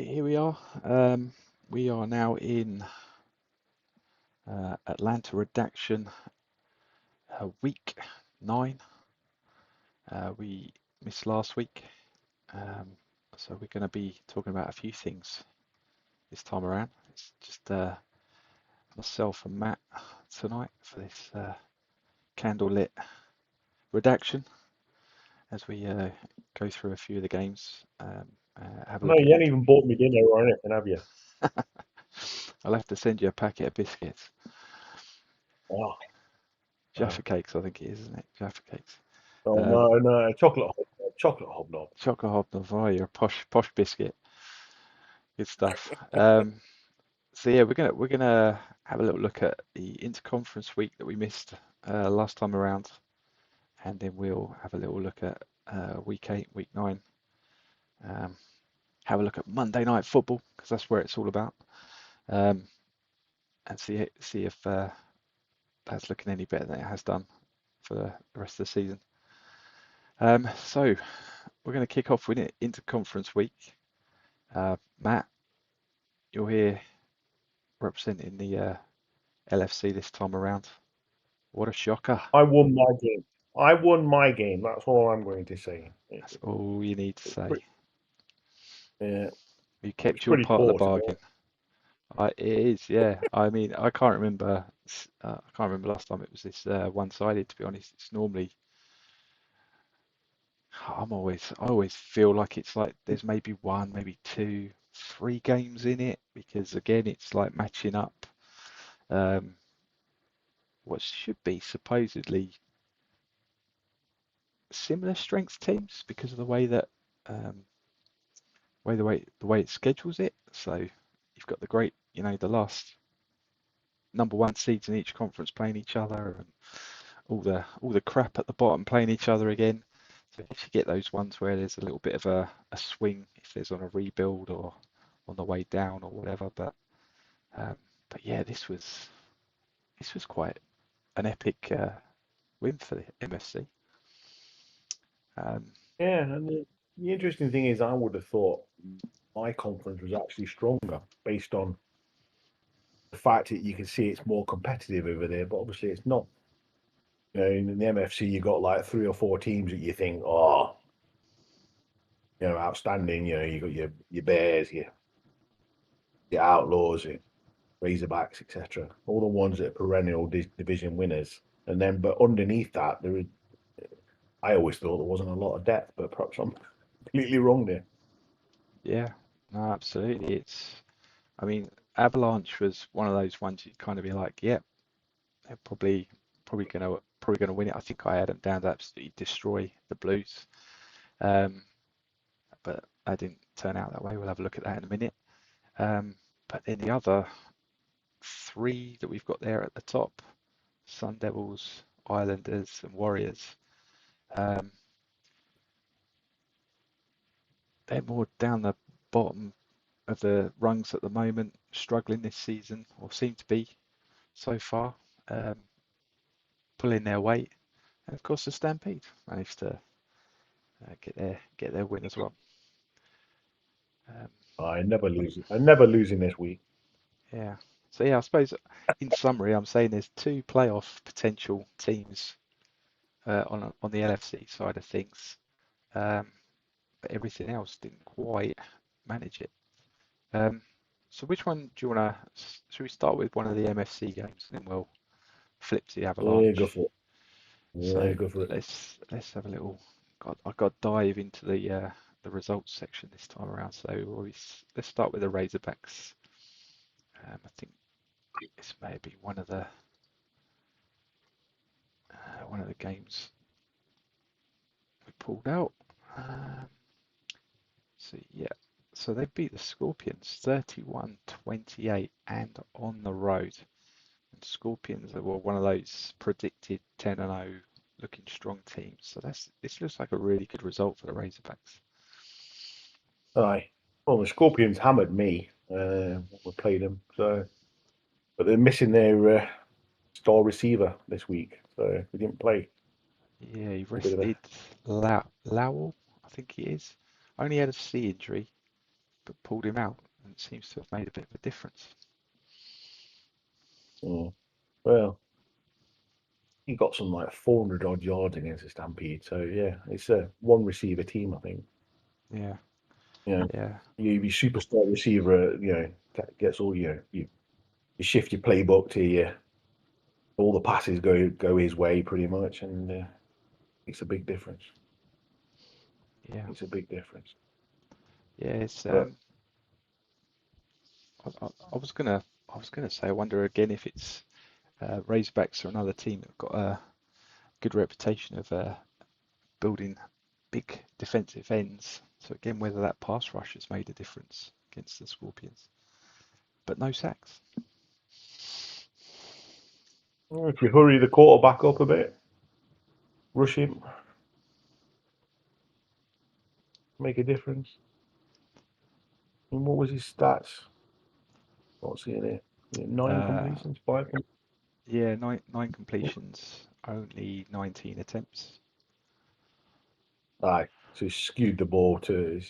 Okay, here we are. We are now in Atlanta Redaction, week 9. We missed last week, so we're going to be talking about a few things this time around. It's just myself and Matt tonight for this candlelit redaction as we go through a few of the games. Have a No, look you at haven't even bought me dinner or anything, have you? I'll have to send you a packet of biscuits. Oh, Jaffa cakes, I think it is, isn't it? Jaffa cakes. no, chocolate hobnob. Chocolate hobnob. Oh, you're a posh biscuit. Good stuff. So yeah, we're gonna have a little look at the interconference week that we missed last time around, and then we'll have a little look at week 8, week 9. Um, have a look at Monday Night Football because that's where it's all about, um, and see if that's looking any better than it has done for the rest of the season. So we're going to kick off with it interconference week. Matt, you're here representing the LFC this time around. What a shocker. I won my game. I won my game. That's all I'm going to say. That's all you need to say. Yeah, You it was kept your pretty part of the poor, to be bargain. It is, yeah. I mean, I can't remember. I can't remember last time it was this one-sided. To be honest, it's normally. I always feel like it's like there's maybe one, maybe two, 3 games in it because again, it's like matching up um, what should be supposedly similar strength teams because of the way that um, the way it schedules it. So you've got the great, the last number 1 seeds in each conference playing each other, and all the crap at the bottom playing each other again. So if you get those ones where there's a little bit of a swing, if there's on a rebuild or on the way down or whatever. Um, but yeah, this was quite an epic win for the MFC. Um, yeah. And the interesting thing is, I would have thought my conference was actually stronger based on the fact that you can see it's more competitive over there, but obviously it's not. In the MFC, you got like 3 or 4 teams that you think, oh, outstanding. You got your Bears, your Outlaws, your Razorbacks, etc. All the ones that are perennial division winners. And then, but underneath that, I always thought there wasn't a lot of depth, but perhaps I'm completely wrong there. yeah, no, absolutely. I mean, Avalanche was one of those ones you'd kind of be like, yeah, they're probably gonna win it. I think I had them down to absolutely destroy the Blues, um, but that didn't turn out that way. We'll have a look at that in a minute. But then the other 3 that we've got there at the top, Sun Devils, Islanders, and Warriors, um, they're more down the bottom of the rungs at the moment, struggling this season, or seem to be so far, um, pulling their weight. And of course, the Stampede managed to get their win as well. Um, I never lose. I never lose in this week. yeah. So yeah, I suppose in summary, I'm saying there's 2 playoff potential teams on the LFC side of things, um, but everything else didn't quite manage it. Um, so which one do you want to? Should we start with one of the MFC games, and then we'll flip to the Yeah, go Avalanche? for it. Yeah, So go for it. let's have a little. I got to dive into the results section this time around. So let's start with the Razorbacks. I think this may be one of the games we pulled out. Um, so yeah, so they beat the Scorpions 31-28 and on the road. And Scorpions were one of those predicted 10-0 looking strong teams. So this looks like a really good result for the Razorbacks. Aye. Well, the Scorpions hammered me when we played them. So, but they're missing their star receiver this week, so we didn't play. Yeah, he A bit of a rested Lowell, I think he is. Only had a C injury, but pulled him out, and it seems to have made a bit of a difference. Well, he got some like 400 odd yards against the Stampede. So yeah, it's a one receiver team, I think. Yeah, You know, yeah, you superstar receiver, that gets all you shift your playbook to all the passes go his way pretty much, and it's a big difference. yeah, It's a big difference. yeah. It's But I was gonna say I wonder again if it's Razorbacks are another team that got a good reputation of building big defensive ends. So again, whether that pass rush has made a difference against the Scorpions, but no sacks. if you hurry the quarterback up a bit, rush him, make a difference. And what was his stats? Not seeing it. 9 Uh, completions, 5. yeah, nine completions, only 19 attempts. Aye, so he skewed the ball to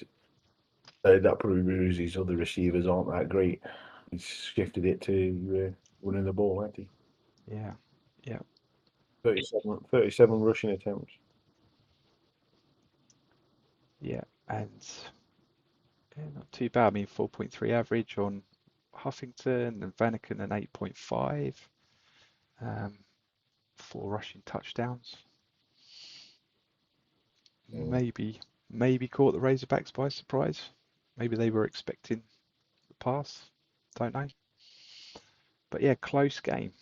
that proves his other receivers aren't that great. He's shifted it to running the ball, hasn't he? Yeah, yeah, 37 rushing attempts. yeah, and yeah, not too bad. I mean, 4.3 average on Huffington and Vanaken an 8.5. Um, 4 rushing touchdowns. Mm. Maybe caught the Razorbacks by surprise. Maybe they were expecting the pass. Don't know. But yeah, close game.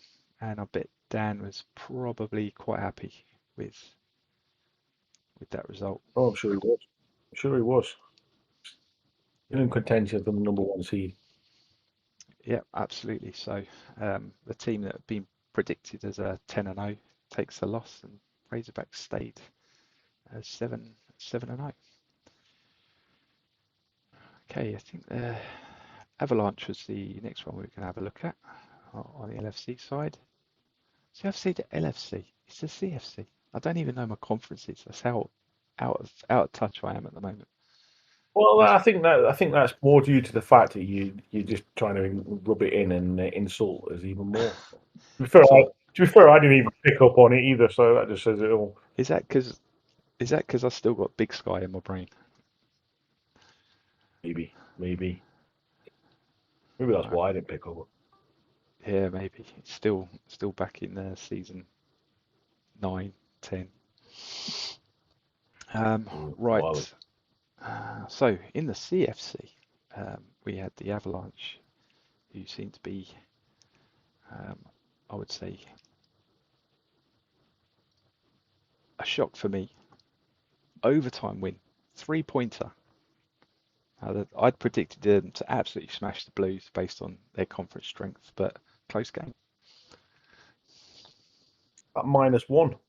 And I bet Dan was probably quite happy with with that result. Oh, I'm sure he was. I'm sure he was. Yeah, In contention for the number 1 seed. yeah, absolutely. So the team that had been predicted as a 10-0 takes the loss, and Razorbacks stayed as 7-0. Okay, I think the Avalanche was the next one we can have a look at on the LFC side. CFC to LFC. It's the CFC. I don't even know my conferences. That's how out of touch I am at the moment. Well, Most, I think that's more due to the fact that you're just trying to rub it in and insult us even more. To be fair, so I didn't even pick up on it either, so that just says it all. is that because I still got Big Sky in my brain? Maybe that's Right. why I didn't pick up. Yeah, maybe. It's still back in season 9, 10. While Right. So in the CFC, we had the Avalanche, who seemed to be, um, I would say, a shock for me. Overtime win, 3-pointer. I'd predicted them to absolutely smash the Blues based on their conference strength, but close game. that -1.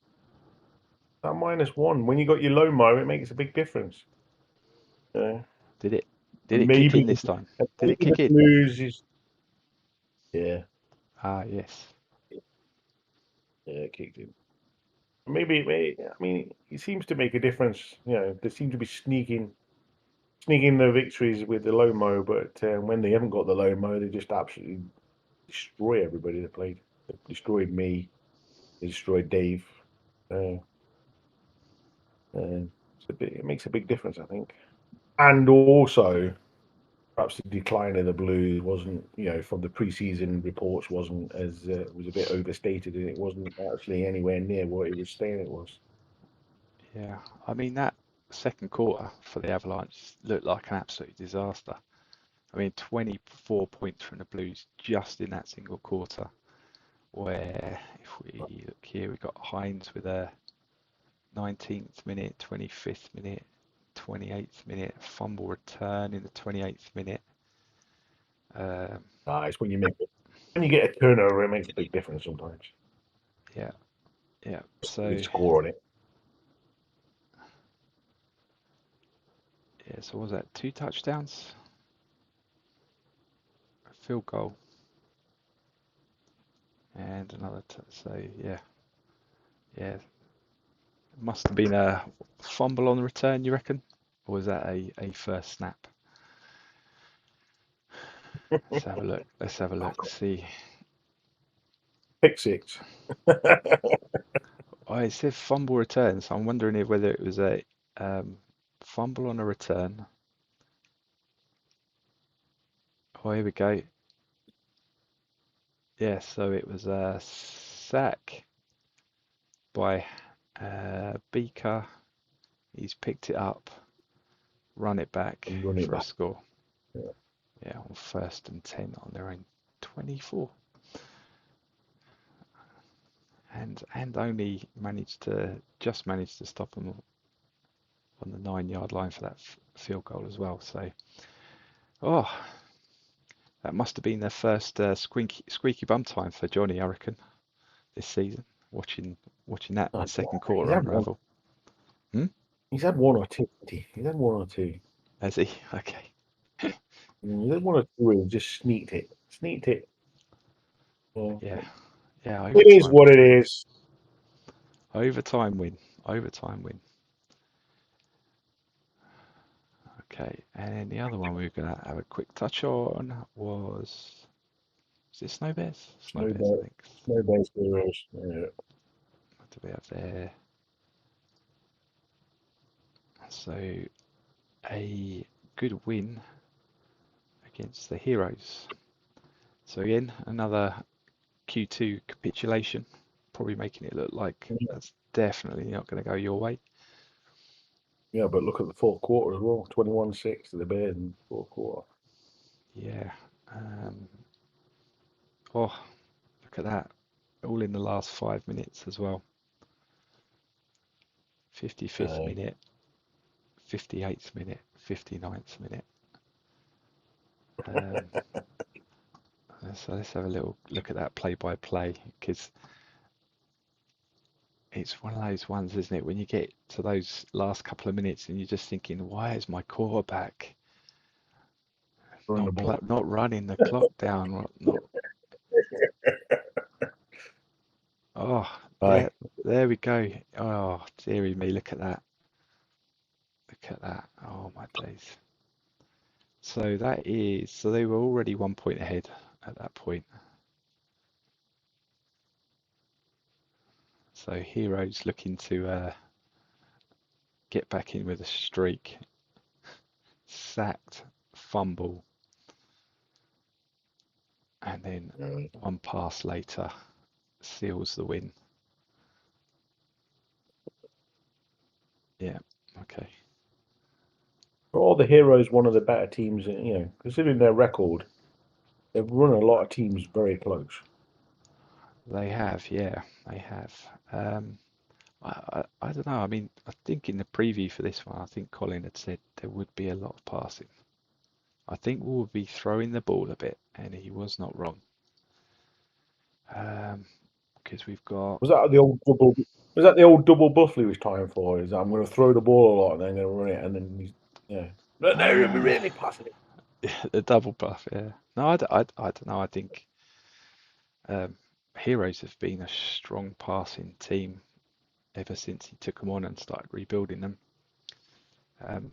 That -1. When you got your low mo, it makes a big difference. Yeah. Did it? Did And it kick maybe in this time? Did maybe it the kick in? Blues is Ah, yes. it kicked in. Maybe I mean it seems to make a difference. They seem to be sneaking the victories with the low mo, but when they haven't got the low mo, they just absolutely destroy everybody they played. They destroyed me. They destroyed Dave. Uh, it makes a big difference, I think. And also, perhaps the decline of the Blues wasn't, from the preseason reports, wasn't as was a bit overstated, and it wasn't actually anywhere near what it was saying it was. Yeah. I mean, that second quarter for the Avalanche looked like an absolute disaster. I mean, 24 points from the Blues just in that single quarter. Where, if we look here, we got Hines with a 19th minute, 25th minute, 28th minute, fumble return in the 28th minute. It's when you get a turnover, it makes a big difference sometimes. Yeah, yeah. You So score on it. yeah, so what was that 2 touchdowns, a field goal, and another. So yeah, yeah. Must have been a fumble on the return, you reckon, or was that a first snap? Let's have a look. Let's have a look. See. Pick six. Oh, it said fumble return, so I'm wondering if whether it was a fumble on a return. Oh, here we go. Yeah, so it was a sack by Beaker. He's picked it up, run it back And run it for a back. score. Yeah. Yeah, on 1st and 10 on their own 24. And only just managed to stop them on the 9-yard line for that field goal as well. So, oh, that must have been their first squeaky bum time for Johnny, I reckon, this season. Watching that in the second He's quarter had one. unravel. Hmm? He's had one or two. He's had one or two. Has he? Okay. He's had one or two where he just sneaked it. Sneaked it. Well, Yeah. Yeah. it is Overtime. what it is. Overtime win. Overtime win. Okay. And then the other one we were gonna have a quick touch on was it Snow Bears? Snow Snow Bears, bear, I think. snow bears heroes. Yeah. What do we have there? So a good win against the Heroes. So again, another Q2 capitulation, probably making it look like that's definitely not going to go your way. Yeah, but look at the fourth quarter as well. 21-6 to the Bears in the fourth quarter. Yeah. Oh, look at that. All in the last 5 minutes as well. 55th Uh, minute, 58th minute, 59th minute. Um, so let's have a little look at that play by play because it's one of those ones, isn't it? When you get to those last couple of minutes and you're just thinking, why is my quarterback run the ball. not running the clock down? Not. Oh, Aye. there we go. Oh, dearie me, look at that. Look at that. Oh my days. So they were already 1 point ahead at that point. So Heroes looking to get back in with a streak. Sacked, fumble, and then one pass later seals the win. Yeah, okay. For all the Heroes, one of the better teams, considering their record, they've run a lot of teams very close. They have, yeah, they have. I don't know. I mean, I think in the preview for this one, I think Colin had said there would be a lot of passing. I think we'll be throwing the ball a bit, and he was not wrong. Because we've got, Was that the old double? Was that the old double buff he was trying for? Is that I'm going to throw the ball a lot and then going to run it, and then he's But they're uh, really passing it. the double buff, yeah. No, I don't know. I think um, Heroes have been a strong passing team ever since he took them on and started rebuilding them. Um,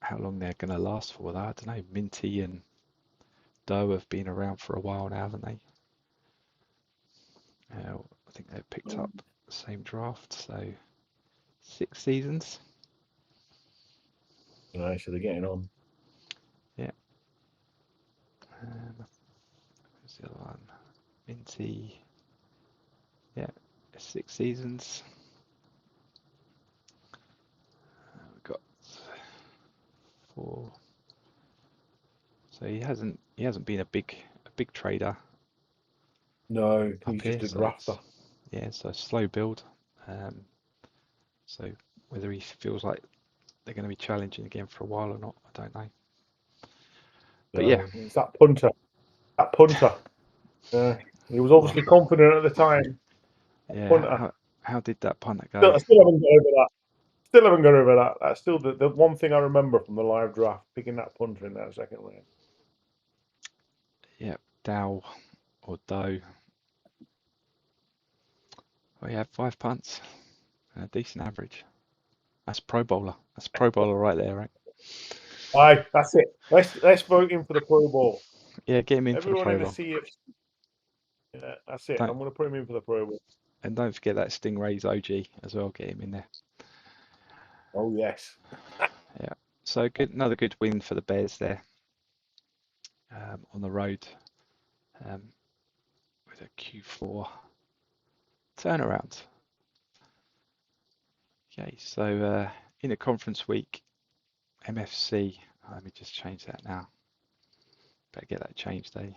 how long they're going to last for, though, I don't know. Minty and Doe have been around for a while now, haven't they? I think they picked up the same draft, so 6 seasons. So they're getting on. Yeah. Who's the other one? Minty. Yeah, 6 seasons. We've got 4. So he hasn't been a big trader No, up he's here. just a So drafter. it's a slow build. Um, so whether he feels like they're going to be challenging again for a while or not, I don't know. But yeah, So it's that punter. That punter. He was well, obviously confident at the time. yeah. Punter. How did that punter Still, go? I still haven't got over that. Still haven't got over that. That's still the one thing I remember from the live draft, picking that punter in that second round. Yeah, Dow or Doe. Well, he had 5 punts and a decent average. That's Pro Bowler. That's Pro Bowler right there, right? Aye, that's it. Let's vote him for the Pro Bowl. Yeah, get him in for the Everyone Pro in the Bowl. CFC. Yeah, that's it. Don't I'm going to put him in for the Pro Bowl. and don't forget that Stingrays OG as well. Get him in there. Oh yes. Yeah. So good, another good win for the Bears there on the road um, with a Q4 turnaround. Okay, so in a conference week, MFC. Let me just change that now. Better get that changed, eh?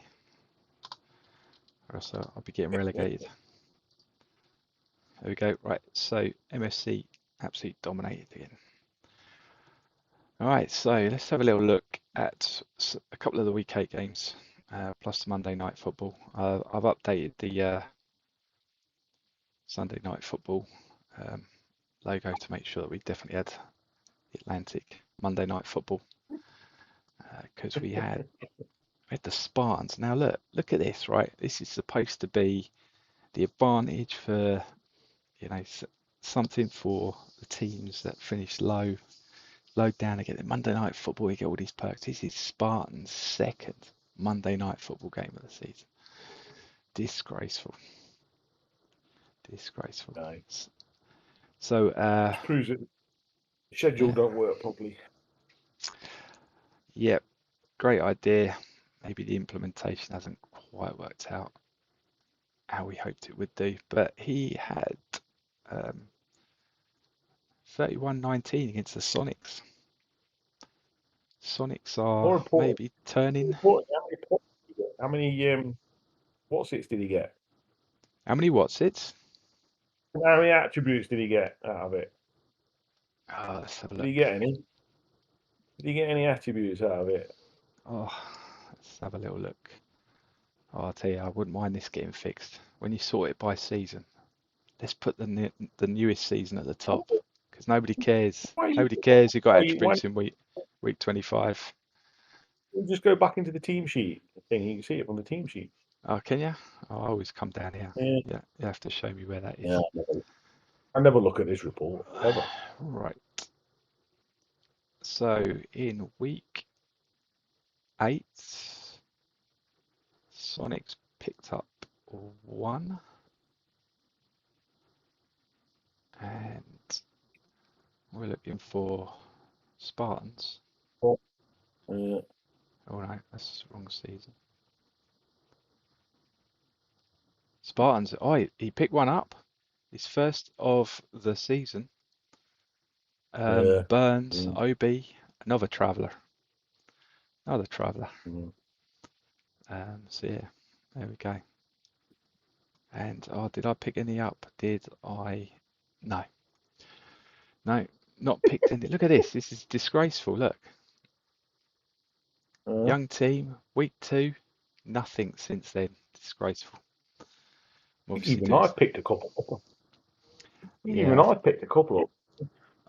Or else I'll be getting relegated. There we go. Right, so MFC absolutely dominated again. All right, so let's have a little look at a couple of the week 8 games, plus the Monday Night Football. I've updated the Sunday Night Football logo to make sure that we definitely had the Atlantic Monday Night Football because we had the Spartans. Now look at this, right? This is supposed to be the advantage for, you know, something for the teams that finish low down again. Monday Night Football, you get all these perks. This is Spartan's second Monday Night Football game of the season. Disgraceful. Disgraceful. Nice. So, Which proves that the schedule yeah, don't work properly. yeah, great idea. Maybe the implementation hasn't quite worked out how we hoped it would do, but he had 31-19 against the Sonics. Sonics are More important, maybe turning. how many points did he get? How many what's it did he get? How many what's it? How many attributes did he get out of it? Let's have a Did he look. get any? Did he get any attributes out of it? Oh, let's have a little look. Oh, I'll tell you, I wouldn't mind this getting fixed. When you sort it by season, let's put the newest season at the top because nobody cares. Why you Nobody cares who got why attributes in week 25. you just go back into the team sheet thing? You can see it from the team sheet. Oh, can you? Oh, I always come down here. Yeah. Yeah, you have to show me where that Yeah. is. I never look at this report ever. Right. So in week 8, Sonics picked up 1, and we're looking for Spartans. Oh, Oh no, that's the wrong season. Spartans. Oh, he picked one up. His first of the season. yeah. Burns, Mm, OB, another traveller. Another traveller. mm. So yeah, there we go. And oh, did I pick any up? Did I? No. No, not picked any. Look at this. This is disgraceful. Look. Uh, Young team, week 2, nothing since then. Disgraceful. I'm obviously even doing. I picked a couple. Even Yeah, I picked a couple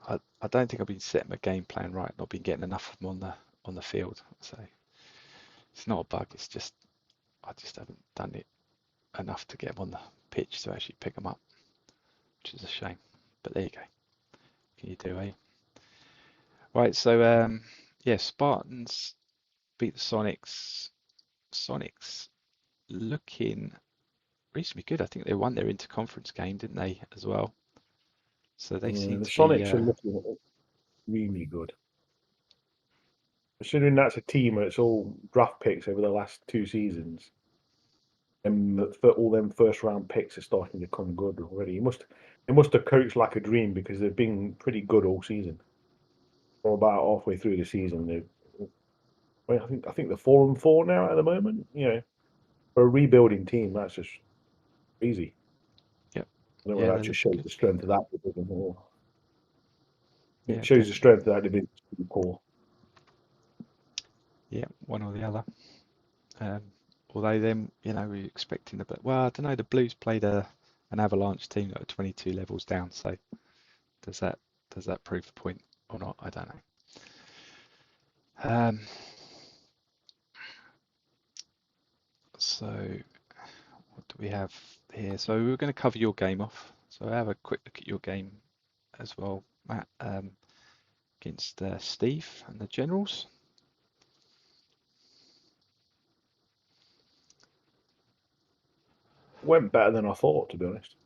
up. I don't think I've been setting my game plan right. Not been getting enough of them on the field. So it's not a bug. It's just I just haven't done it enough to get them on the pitch to actually pick them up, which is a shame. But there you go. Can you do, eh? Right. So yeah, Spartans beat the Sonics. Sonics looking reasonably good. I think they won their interconference game, didn't they, as well? So they Yeah, seem the to be. Sonics are looking really good. Considering that's a team that's all draft picks over the last 2 seasons, and for all them first round picks are starting to come good already. They must have coached like a dream because they've been pretty good all season. Or about halfway through the season, well, I think they're 4-4 now at the moment. You know, for a rebuilding team, that's just easy. Yep. I don't know Yeah, whether they're that just looking shows good. the strength of that division, or Yeah, it shows the definitely. strength of that division is pretty poor. Yeah, one or the other. Um, although then, we're expecting well, I don't know, the Blues played an Avalanche team that were 22 levels down, so does that prove the point or not? I don't know. So what do we have here? So we're going to cover your game off. So have a quick look at your game as well, Matt, against Steve and the Generals. went better than I thought, to be honest.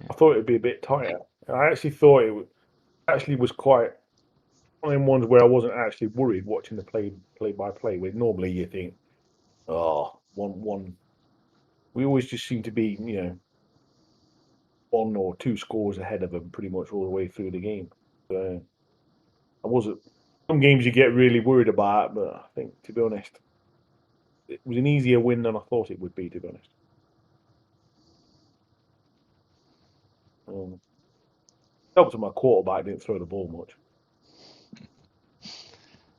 Yeah. I thought it'd be a bit tighter. I actually thought actually was quite one of them ones where I wasn't actually worried watching the play by play. Where normally you think, oh, one. We always just seem to be, one or two scores ahead of them pretty much all the way through the game. So I wasn't. Some games you get really worried about, but I think, to be honest, it was an easier win than I thought it would be. To be honest, um, helped that my quarterback didn't throw the ball much.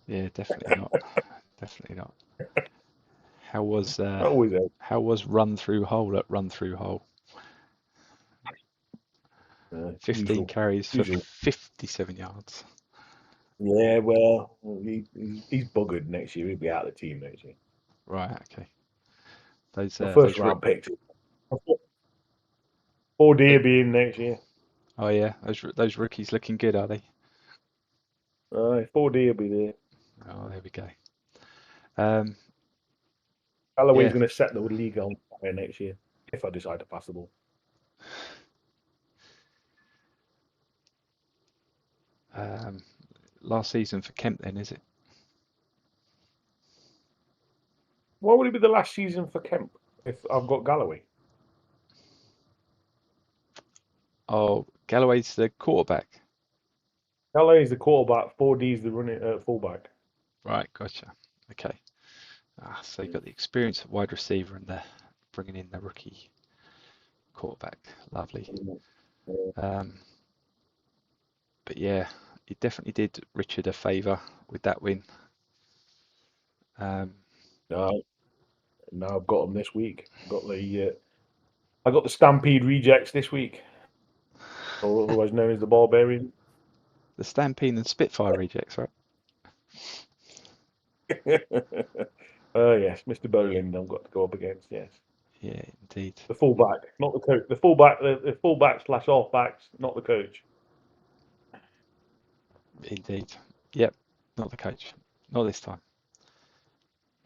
Yeah, definitely not. Definitely not. How was That always helps. how was run through hole at run through hole? 15 Usual, carries for usual. 57 yards. Yeah, well, he's buggered next year. He'll be out of the team next year. Right, okay. Those My first those round pick. 4D will be in next year. oh yeah, those rookies looking good, are they? 4D will be there. Oh, there we go. Um, Galloway's yeah, going to set the league on fire next year if I decide to pass the ball. um, last season for Kemp then, is it? Why would it be the last season for Kemp if I've got Galloway? Oh, Galloway's the quarterback. Galloway's the quarterback. 4D's the running fullback. Right, gotcha. Okay. So you got the experience at wide receiver and the bringing in the rookie quarterback. Lovely. Um, but yeah, he definitely did Richard a favour with that win. Um, No, now I've got them this week. I got the Stampede rejects this week, or otherwise known as the Barbarian. the Stampede and Spitfire rejects, right? Oh yes, Mr. Boland. I've got to go up against. Yes, Yeah, indeed. the fullback, not the coach. The fullback slash halfbacks, not the coach. Indeed. Yep, not the coach. Not this time.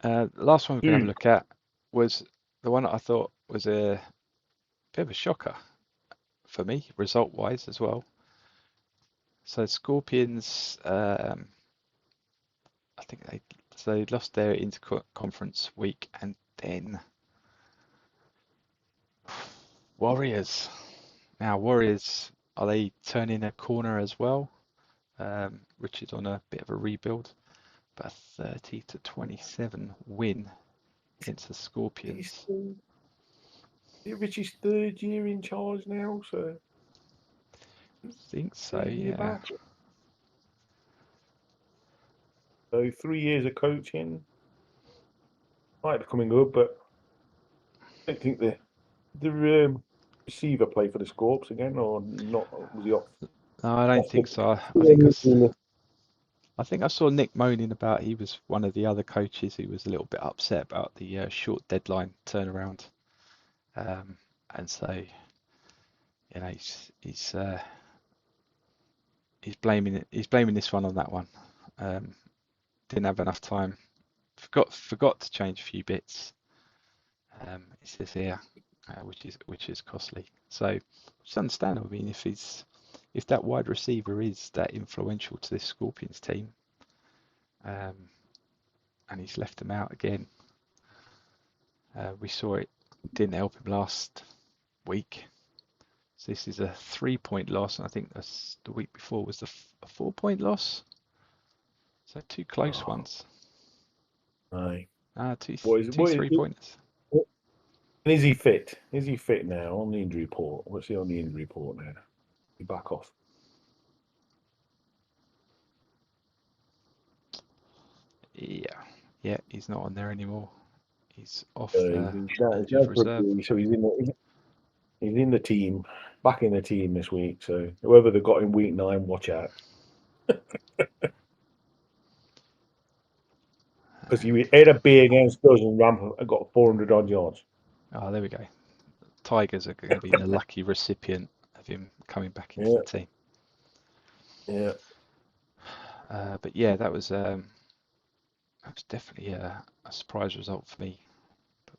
The last one we're going to have a Dude, look at was the one that I thought was a bit of a shocker for me, result-wise as well. So Scorpions, I think they lost their interconference week, and then Warriors. Now Warriors, are they turning a corner as well? Richard on a bit of a rebuild, but a 30-27 win against the Scorpions. Richie's third year in charge now, so I think so, third year yeah. back. So 3 years of coaching might be coming good, but I don't think the receiver play for the Scorps again, or not? Was he off? No, I don't Off think the, so. I think I saw Nick moaning about he was one of the other coaches who was a little bit upset about the short deadline turnaround, and so he's blaming this one on that one. Didn't have enough time. Forgot to change a few bits. It says here, which is costly. So it's understandable. I mean, if that wide receiver is that influential to this Scorpions team, um, and he's left them out again. We saw it didn't help him last week. So this is a 3-point loss, and I think the week before was a 4-point loss. So two close ones. Aye. Two What is 3-pointers. is he fit? Is he fit now on the injury report? What's he on the injury report now? He back off. Yeah, he's not on there anymore. He's off He's injured reserve. so he's in the team, back in the team this week. So whoever they got in week 9, watch out. Because he had a B against us and Ramp and got 400 odd yards. Oh, there we go. Tigers are going to be the lucky recipient of him coming back into Yeah, the team. yeah. But yeah, that was definitely a surprise result for me.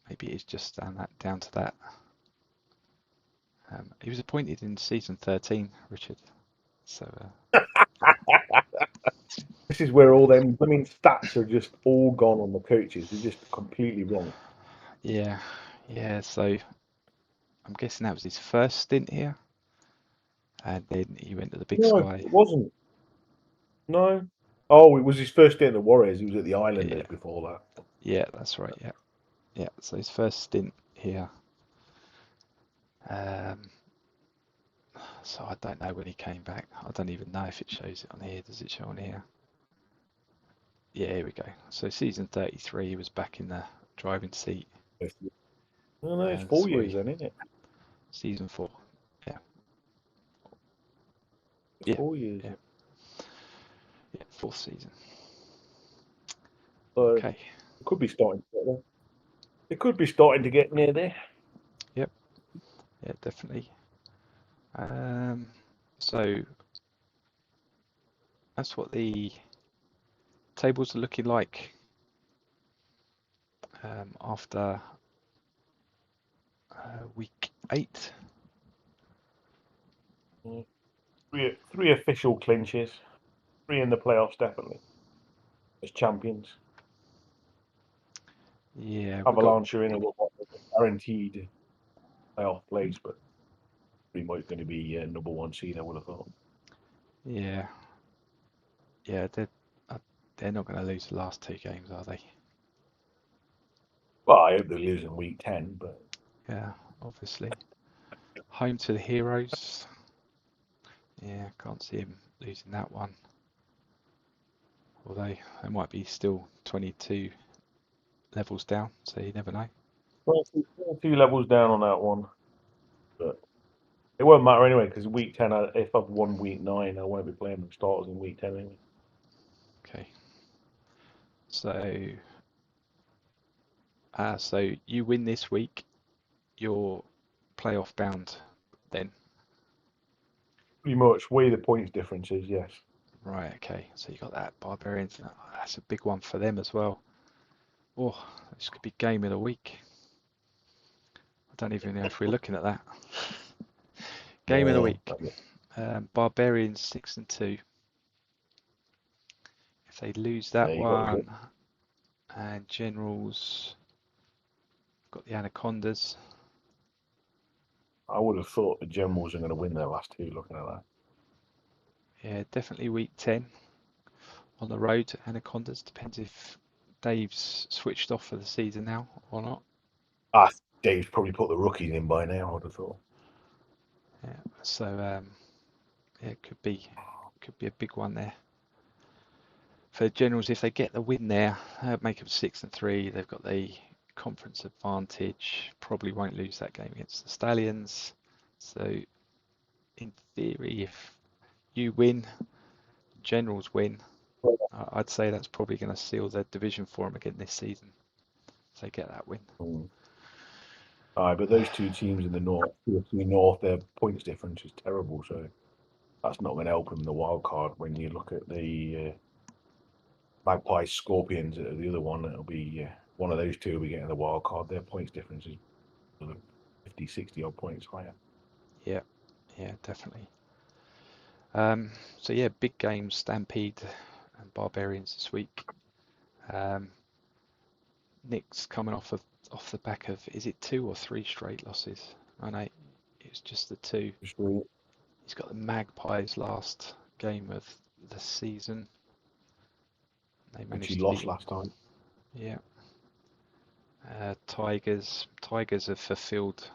maybe it's just down to that. He was appointed in season 13, Richard. So This is where all them, I mean, stats are just all gone on the coaches. They're just completely wrong. yeah, yeah. So I'm guessing that was his first stint here, and then he went to the Big No, it Sky. wasn't. No. Oh, it was his first day at the Warriors. He was at the Yeah, Islanders before that. yeah, that's right. Yeah, yeah. So his first stint here. Um, so I don't know when he came back. I don't even know if it shows it on here. Does it show on here? Yeah, here we go. So season 33, he was back in the driving seat, No, no, it's and 4 years then, isn't it? season 4. Yeah, It's yeah, 4 years. yeah, yeah. Fourth season. So Okay. it could be starting to get there. It could be starting to get near there. Yep. Yeah, definitely. So that's what the tables are looking like after week 8. Mm. Three official clinches. 3 in the playoffs, definitely. As champions. Yeah, we got Avalanche are in a guaranteed playoff place, but pretty much going to be number 1 seed, I would have thought. yeah, yeah. They're not going to lose the last 2 games, are they? Well, I hope they lose in week 10, but Yeah, obviously. Home to the Heroes. Yeah, can't see him losing that one. Although they might be still 22 levels down, so you never know. well, 2 levels down on that one. But it won't matter anyway, because week 10, if I've won week 9, I won't be playing the starters in week 10 anyway. Okay. So you win this week, you're playoff bound then. Pretty much, way the points difference is, yes. Right, okay. So you got that Barbarians. That's a big one for them as well. Oh, this could be game of the week. I don't even know if we're looking at that. Game of the Yeah, week. Barbarians 6-2. If they lose that you got to. one, and Generals got the Anacondas. I would have thought the Generals are going to win their last 2, looking at that. Yeah, definitely week 10 on the road to Anacondas. Depends if Dave's switched off for the season now or not. Dave's probably put the rookies in by now, I would have thought. Yeah, so yeah, it could be a big one there for the Generals. If they get the win there, make them 6-3. They've got the conference advantage. Probably won't lose that game against the Stallions. So in theory, if you win, Generals win, I'd say that's probably going to seal their division for them again this season. If they get that win. But those 2 teams in the north, their points difference is terrible. So that's not going to help them in the wild card. When you look at the Magpies, Scorpions, the other one, it'll be one of those 2 will be getting the wild card. Their points difference is 50, 60 odd points higher. Yeah, yeah, definitely. So yeah, big games, Stampede and Barbarians this week. Nick's coming off the back of, is it 2 or 3 straight losses? I know it's just the 2. He's got the Magpies last game of the season. They Which he managed to lost beat. last time. Yeah. Tigers have fulfilled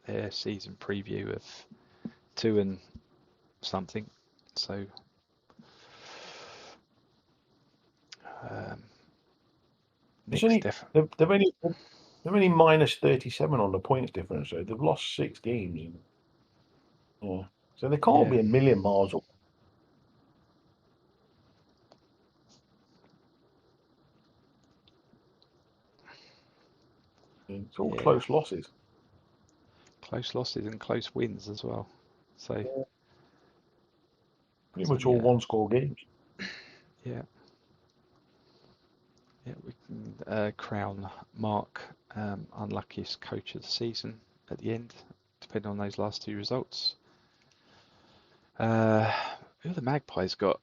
their season preview of 2 and something. So Nick's definitely. They're only minus 37 on the points difference, so they've lost 6 games. Yeah. So they can't Yeah, be a million miles away. It's all yeah. close losses. Close losses and close wins as well. So, Pretty so much all yeah, one score games. yeah, yeah. We can crown Mark unluckiest coach of the season at the end, depending on those last two results. Who the Magpies got?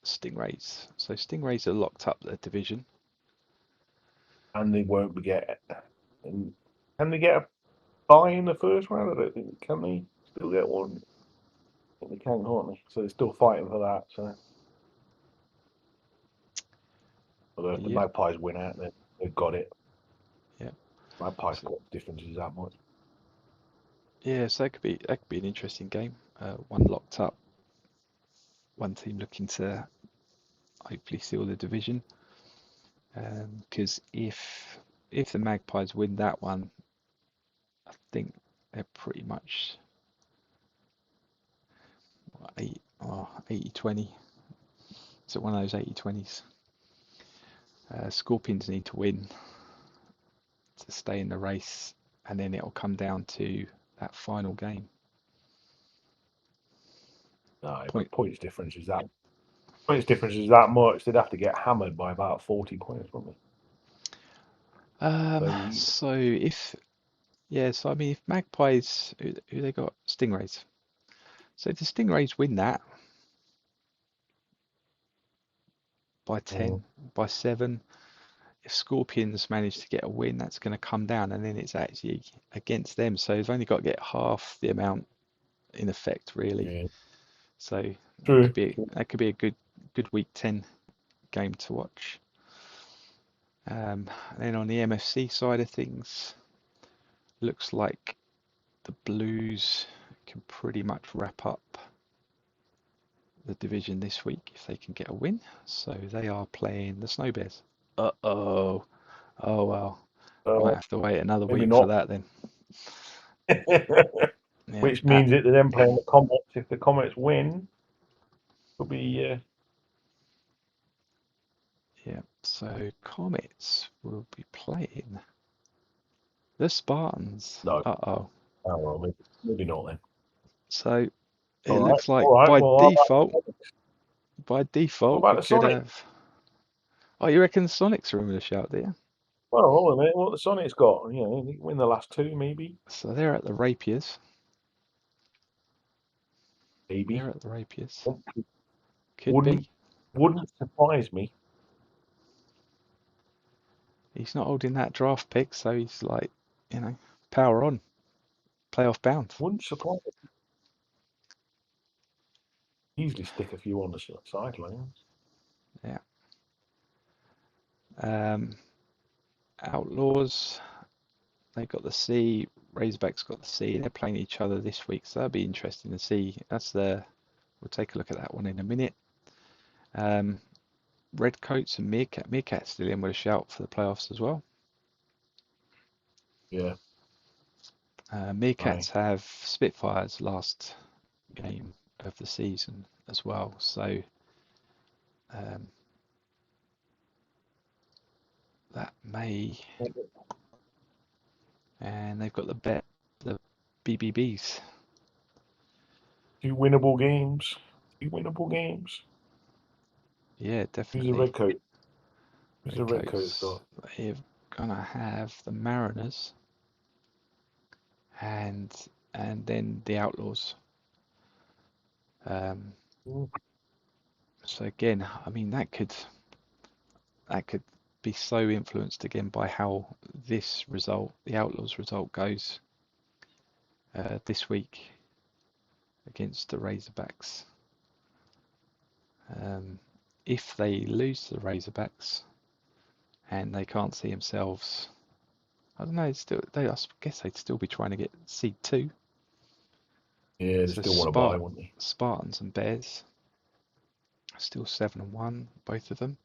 Stingrays. So Stingrays are locked up the division. And they won't be get. And can they get a bye in the first round? I don't think. Can they still get one? I think they can, can't they? So they're still fighting for that. So, although if the Yeah, Magpies win out, then they've got it. yeah. Magpies So, got differences that much. yeah, so that could be an interesting game. One locked up, one team looking to hopefully seal the division. Because if the Magpies win that one, I think they're pretty much 80-20. So one of those 80-20s. Scorpions need to win to stay in the race, and then it'll come down to that final game. No, Point. but points difference is that much. They'd have to get hammered by about 40 points, wouldn't they? So I mean, if Magpies, who they got? Stingrays. So if the Stingrays win that by 10, by 7, if Scorpions manage to get a win, that's going to come down, and then it's actually against them. So they've only got to get half the amount in effect, really. Yeah, So true. that could be a good week 10 game to watch. And then on the MFC side of things, looks like the Blues can pretty much wrap up the division this week if they can get a win. So they are playing the Snow Bears. Uh-oh. Oh well. Might have to wait another Maybe week for not. that then. Yeah. Which means that they're then playing the Comets. If the Comets win, it'll be Yeah. So Comets will be playing the Spartans. no. Uh-oh. Oh well, maybe not then. So it All right, looks like all right. by Well, default, what we about the could Sonic? have. Oh, you reckon the Sonics are in with a shout, do you? Well, hold on a minute. What the Sonic's got? You know, they can win the last two, maybe. So they're at the Rapiers. Maybe. They're at the Rapiers. Wouldn't Could wouldn't be. wouldn't surprise me. He's not holding that draft pick, so he's like, power on, playoff bound. Wouldn't surprise me. Easily stick a few on the sideline. Yeah. Outlaws, they've got the C. Razorbacks got the C. They're playing each other this week, so that'll be interesting to see. We'll take a look at that one in a minute. Redcoats and Meerkat. Meerkat still in with a shout for the playoffs as well. Yeah. Meerkats have Spitfires last game of the season as well, so that may. And they've got the BBBs. Two winnable games. Two winnable games. Yeah, Who's the definitely. Redcoat? Who's the Redcoats Redcoats. got? They're gonna have the Mariners and then the Outlaws. So again, I mean that could be so influenced again by how this result, the Outlaws result, goes this week against the Razorbacks. If they lose to the Razorbacks and they can't see themselves, I don't know. I guess they'd still be trying to get seed 2. Yeah, they So still want to buy, wouldn't they? Spartans and Bears still 7-1, both of them.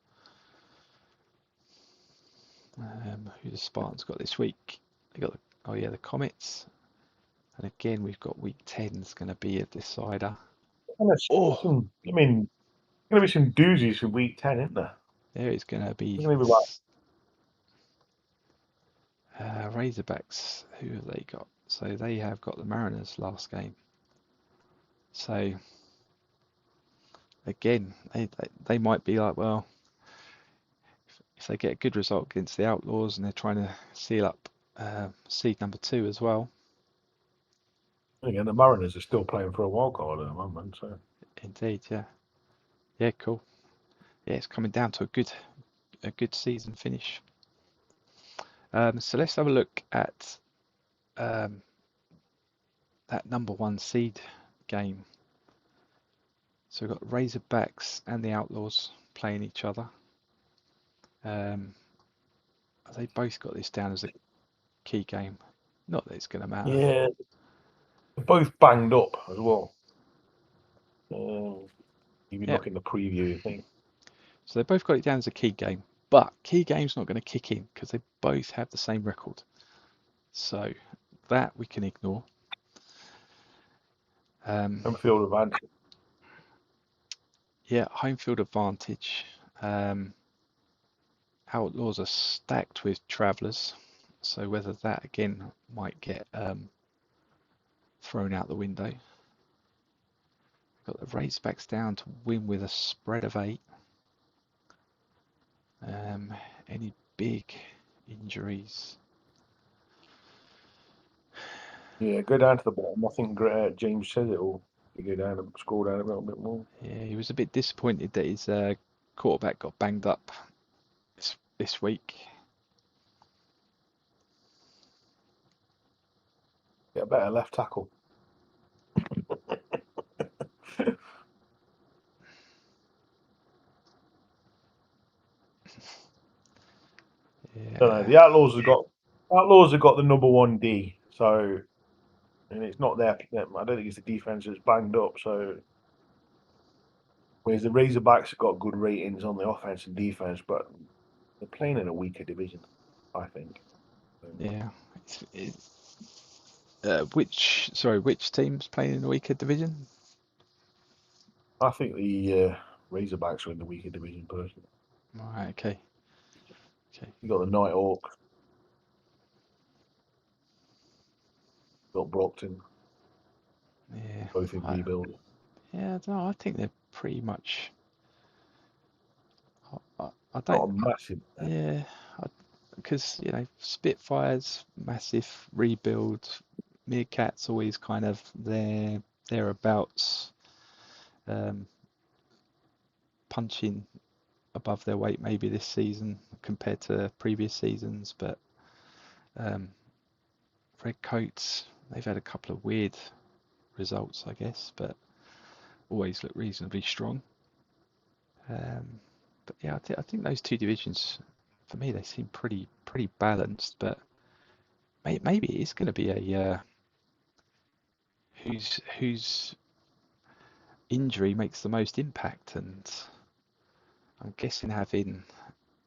Who the Spartans got this week? They got the Comets, and again we've got week 10 is going to be a decider. Oh, I mean, going to be some doozies for week 10, isn't there? There is going to be Razorbacks. Who have they got? So they have got the Mariners last game. So again, they might be like, well, if they get a good result against the Outlaws, and they're trying to seal up seed number 2 as well. Again, the Mariners are still playing for a wild card at the moment, so Indeed, yeah. Yeah, cool. Yeah, it's coming down to a good season finish. So let's have a look at that number 1 seed game. So we've got Razorbacks and the Outlaws playing each other. They both got this down as a key game. Not that it's going to matter. yeah, they're both banged up as well. If you Yeah, look in the preview, I think. so they both got it down as a key game, but key game's not going to kick in because they both have the same record. So that we can ignore. Home field advantage. Yeah, home field advantage. Outlaws are stacked with travellers, so whether that again might get thrown out the window. Got the Razorbacks down to win with a spread of 8. Any big injuries? Yeah, go down to the bottom. I think James says it will go down and scroll down a little bit more. Yeah, he was a bit disappointed that his quarterback got banged up this week. Get a better left tackle. Don't know. Yeah, The Outlaws have got the number 1 D. So, and it's not their. I don't think it's the defense that's banged up. So, whereas the Razorbacks have got good ratings on the offense and defense, but they're playing in a weaker division, I think. yeah. Which team's playing in the weaker division? I think the Razorbacks are in the weaker division, personally. Right, okay. You got the Nighthawks, got Brockton, Yeah, both in rebuild. I don't know. I think they're pretty much. I Not don't. a massive. Yeah, because Spitfires, massive rebuild. Meerkats always kind of thereabouts, punching above their weight maybe this season compared to previous seasons, but Redcoats, they've had a couple of weird results, I guess, but always look reasonably strong. But yeah, I think those two divisions, for me, they seem pretty balanced. But maybe it is going to be a whose injury makes the most impact, and I'm guessing having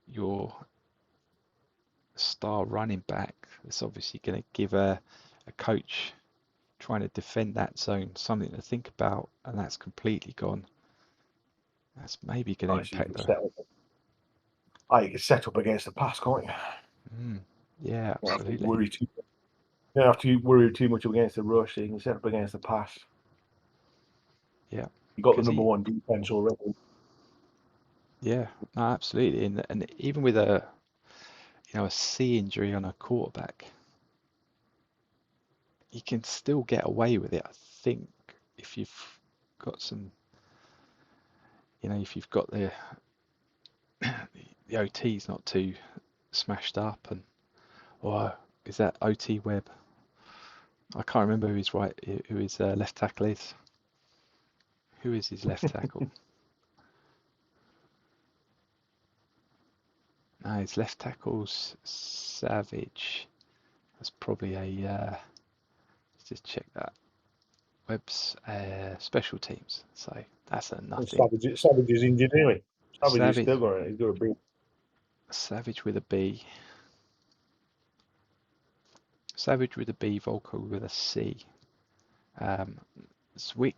your star running back is obviously going to give a coach trying to defend that zone something to think about, and that's completely gone. That's maybe going to Right, so you impact can the. you can set up against the pass, can't you? Yeah, You don't have to absolutely. worry too. You don't have to worry too much against the rush. So you can set up against the pass. Yeah, You got the because number 1 defense already. yeah, no, absolutely, and even with a C injury on a quarterback, you can still get away with it. I think if you've got some, if you've got the OT's not too smashed up, or is that OT Webb? I can't remember who his left tackle is. Who is his left tackle? No, his left tackle's Savage. That's probably let's just check that. Webb's special teams. So that's a And nothing. Savage is injured anyway. Savage is Savage, still going. He's got a big. Savage with a B. Savage with a B, Volko with a C. Zwick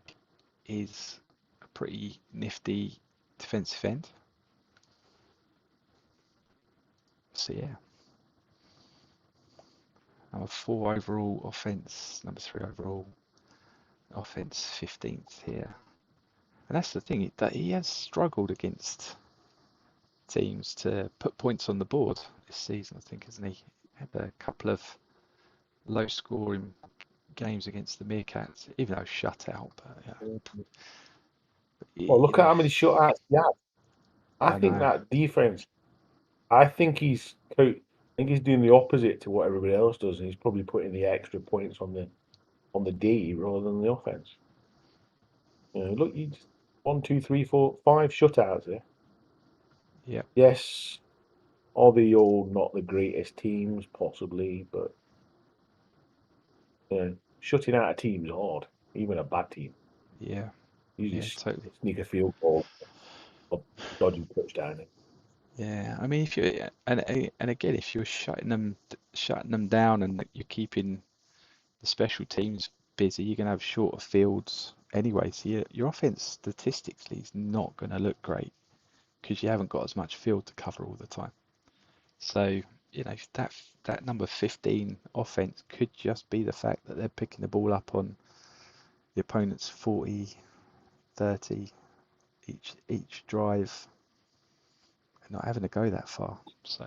is a pretty nifty defensive end. So yeah. Number 4 overall offense, number 3 overall offense, 15th here. And that's the thing, that he has struggled against teams to put points on the board this season, I think, isn't he? Had a couple of low-scoring games against the Meerkats, even though shut out. But Well, you look at know, how many shutouts he had. I I think know. that defense. I think he's doing the opposite to what everybody else does, and he's probably putting the extra points on the D rather than the offense. Look, you just 1, 2, 3, 4, 5 shutouts there. Yeah, Yes, are they all not the greatest teams, possibly, but shutting out a team's hard, even a bad team. yeah, You yeah, just totally. sneak a field goal or dodgy touchdown. Yeah, I mean, if you and again, if you're shutting them down and you're keeping the special teams busy, you're going to have shorter fields anyway. So your offense statistically is not going to look great because you haven't got as much field to cover all the time. So, that number 15 offense could just be the fact that they're picking the ball up on the opponent's 40, 30 each drive and not having to go that far. So,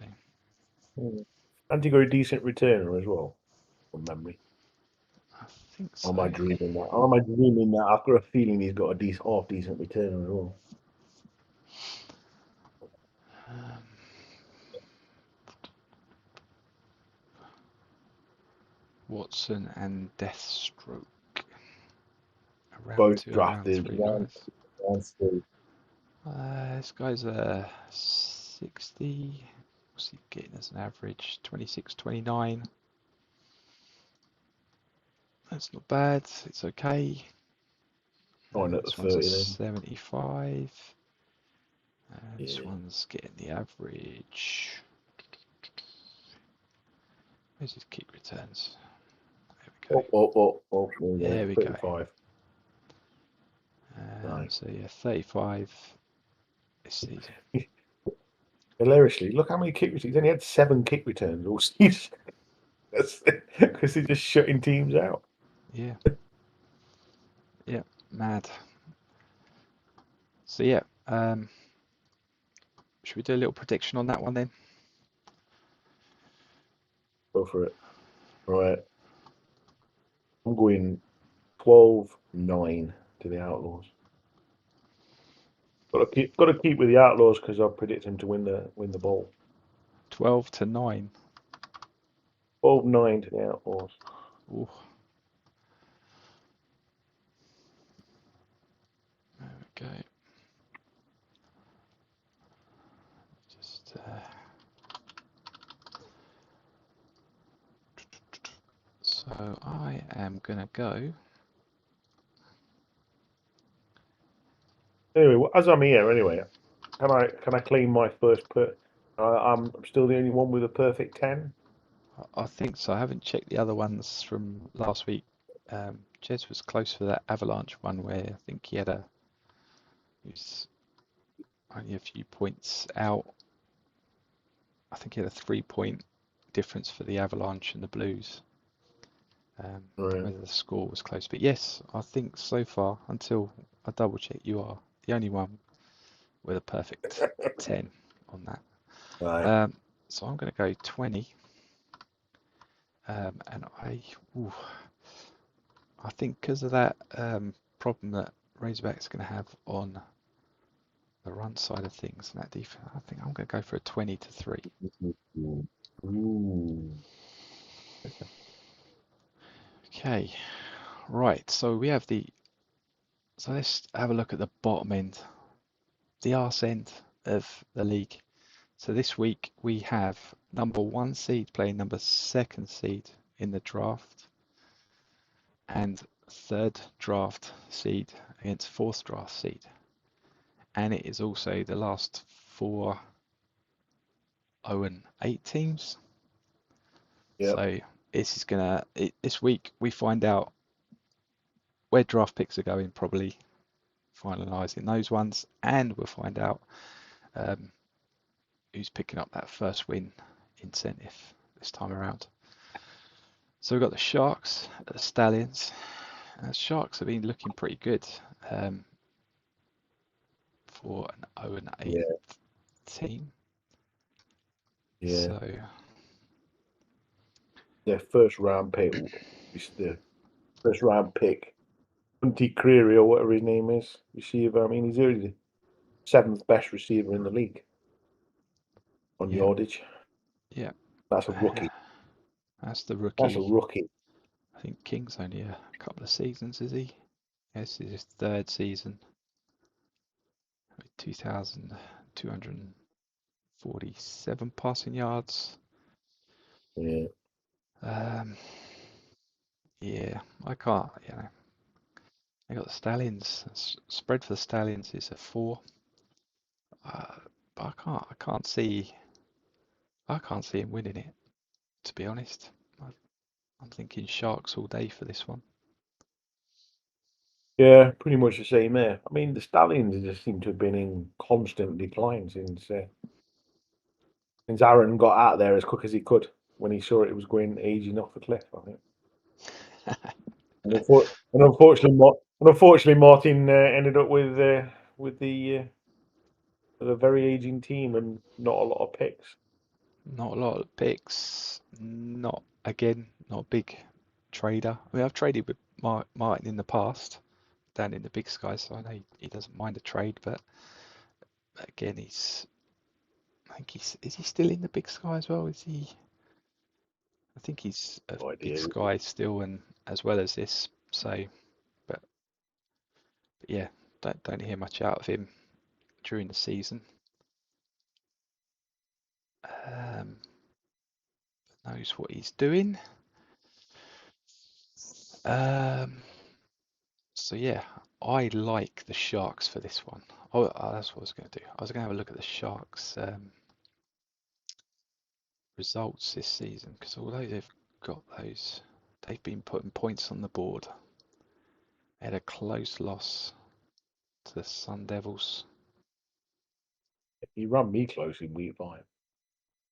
And he got a decent returner as well, from memory. I think Or so. am I dreaming that? Or am I dreaming that? I've got a feeling he's got a half decent returner as well. Um, Watson and Deathstroke. Around Both two and round drafted three round guys. 3. This guy's a 60. What's he getting as an average? 26, 29. That's not bad. It's okay. Going at the This one's a 30 then. 75. This Yeah. one's getting the average. Where's his kick returns? There we Oh, go. There we go. 35. Right. So yeah, 35 this season. Hilariously, look how many kick returns. He's only had 7 kick returns all season. Because he's just shutting teams out. Yeah. Yeah. Mad. So yeah. Should we do a little prediction on that one then? Go for it. Right. I'm going 12-9 to the Outlaws. Got to keep with the Outlaws because I predict him to win the bowl. 12-9. 12-9 to the Outlaws. Ooh. There we go. Just so I am gonna go. Anyway, as I'm here, anyway, can I claim my first put? I'm still the only one with a perfect 10. I think so. I haven't checked the other ones from last week. Jez was close for that Avalanche one where I think he was only a few points out. I think he had a 3-point difference for the Avalanche and the Blues. Right. Whether the score was close, but yes, I think so far, until I double check, you are the only one with a perfect 10 on that. Right. So I'm going to go 20, and I think because of that problem that Razorback's going to have on the run side of things and that defense, I think I'm going to go for a 20-3. Ooh. Okay, right. So let's have a look at the bottom end, the arse end of the league. So this week we have number 1 seed playing number 2nd seed in the draft, and 3rd draft seed against 4th draft seed. And it is also the last 4 0-8 teams. Yep. So this week we find out where draft picks are going, probably finalising those ones, and we'll find out who's picking up that first win incentive this time around. So we've got the Sharks, the Stallions. Sharks have been looking pretty good for an 0-8 Yeah. team. Yeah, So their first round pick is the first round pick. Hunty Creary or whatever his name is, receiver. I mean, he's already the seventh best receiver in the league on yeah, yardage. yeah, That's a rookie. that's the That's a rookie. rookie. I think King's only a couple of seasons, is he? Yes, this is his third season. 2,247 passing yards. Yeah. Um, yeah, I can't. You know, I got the Stallions. Spread for the Stallions is a 4. But I can't see him winning it. To be honest, I'm thinking Sharks all day for this one. Yeah, pretty much the same there. I mean, the Stallions just seem to have been in constant decline since Aaron got out there as quick as he could when he saw it was going aging off the cliff. I think. And unfortunately, Martin ended up with a very aging team and not a lot of picks. Not a lot of picks. Not not a big trader. I mean, I've traded with Martin in the past down in the Big Sky, so I know he doesn't mind a trade. But again, I think is he still in the Big Sky as well? Is he? I think he's a No Big idea. Sky still, and as well as this. So, but yeah, don't hear much out of him during the season. Um, knows what he's doing. Um, so yeah, I like the Sharks for this one. Oh, that's what I was going to do. I was going to have a look at the Sharks results this season because although they've got those, they've been putting points on the board. They had a close loss to the Sun Devils. He ran me close in week 5.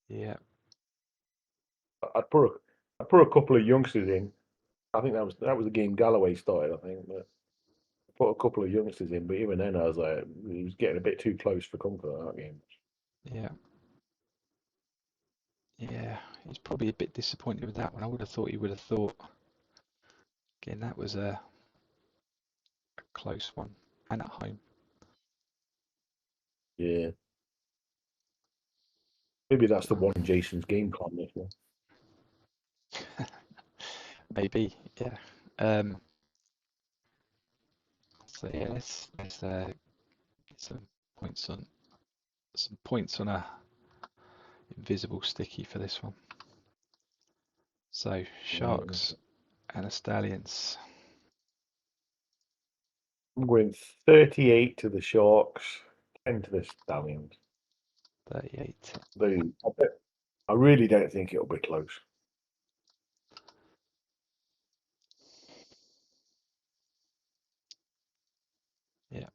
Yeah, I'd put a couple of youngsters in. I think that was the game Galloway started. I think, but I put a couple of youngsters in. But even then, I was like, he was getting a bit too close for comfort that game. yeah, yeah. He's probably a bit disappointed with that one. I would have thought he would have thought. Again, that was a close one and at home. Yeah, maybe that's the one in Jason's game plan this one. Maybe, yeah. Um, so yeah, let's get some points on a invisible sticky for this one. So Yeah. Sharks and a Stallions. I'm going 38 to the Sharks, 10 to the Stallions. 38. I really don't think it'll be close. Yeah,